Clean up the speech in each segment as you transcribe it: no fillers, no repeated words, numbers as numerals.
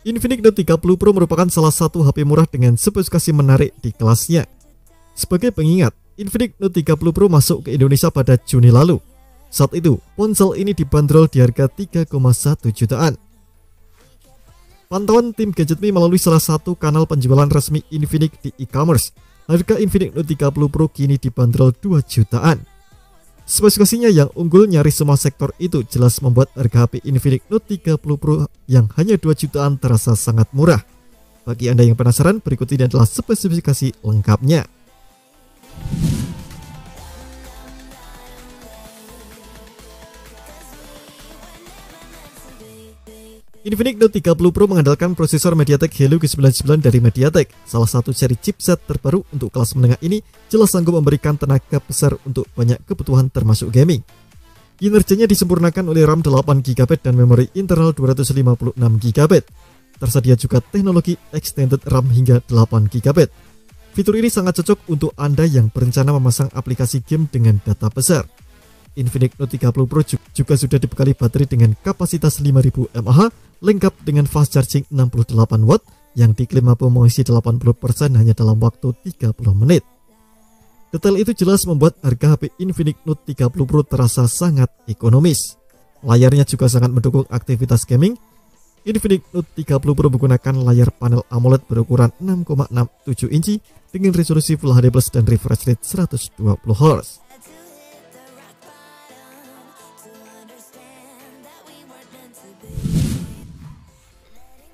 Infinix Note 30 Pro merupakan salah satu HP murah dengan spesifikasi menarik di kelasnya. Sebagai pengingat, Infinix Note 30 Pro masuk ke Indonesia pada Juni lalu. Saat itu, ponsel ini dibanderol di harga 3,1 jutaan. Pantauan tim GadgetMe melalui salah satu kanal penjualan resmi Infinix di e-commerce, harga Infinix Note 30 Pro kini dibanderol 2 jutaan. Spesifikasinya yang unggul nyaris semua sektor itu jelas membuat harga HP Infinix Note 30 Pro yang hanya 2 jutaan terasa sangat murah. Bagi Anda yang penasaran, berikut ini adalah spesifikasi lengkapnya. Infinix Note 30 Pro mengandalkan prosesor MediaTek Helio G99 dari MediaTek. Salah satu seri chipset terbaru untuk kelas menengah ini jelas sanggup memberikan tenaga besar untuk banyak kebutuhan termasuk gaming. Kinerjanya disempurnakan oleh RAM 8GB dan memori internal 256GB. Tersedia juga teknologi extended RAM hingga 8GB. Fitur ini sangat cocok untuk Anda yang berencana memasang aplikasi game dengan data besar. Infinix Note 30 Pro juga sudah dibekali baterai dengan kapasitas 5000 mAh, lengkap dengan fast charging 68 watt yang diklaim mampu mengisi 80% hanya dalam waktu 30 menit. Detail itu jelas membuat harga HP Infinix Note 30 Pro terasa sangat ekonomis. Layarnya juga sangat mendukung aktivitas gaming. Infinix Note 30 Pro menggunakan layar panel AMOLED berukuran 6,67 inci dengan resolusi Full HD+ dan refresh rate 120Hz.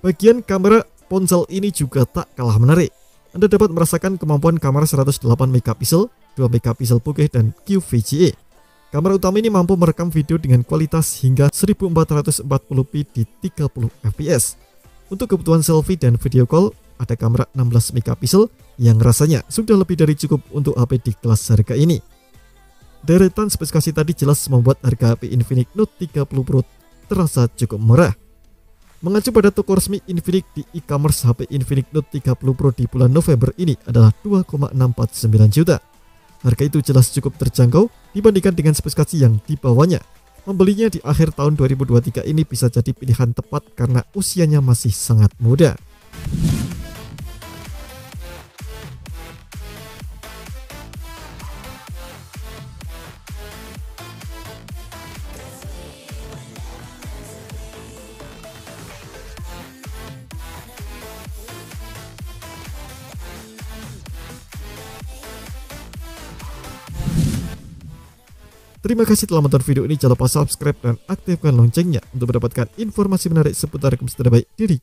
Bagian kamera ponsel ini juga tak kalah menarik. Anda dapat merasakan kemampuan kamera 108 megapiksel, 2 megapiksel bokeh dan QVGA. Kamera utama ini mampu merekam video dengan kualitas hingga 1440p di 30 fps. Untuk kebutuhan selfie dan video call, ada kamera 16 megapiksel yang rasanya sudah lebih dari cukup untuk HP di kelas harga ini. Deretan spesifikasi tadi jelas membuat harga HP Infinix Note 30 Pro terasa cukup murah. Mengacu pada toko resmi Infinix di e-commerce, HP Infinix Note 30 Pro di bulan November ini adalah 2,649 juta. Harga itu jelas cukup terjangkau dibandingkan dengan spesifikasi yang dibawanya. Membelinya di akhir tahun 2023 ini bisa jadi pilihan tepat karena usianya masih sangat muda. Terima kasih telah menonton video ini. Jangan lupa subscribe dan aktifkan loncengnya untuk mendapatkan informasi menarik seputar game terbaik dari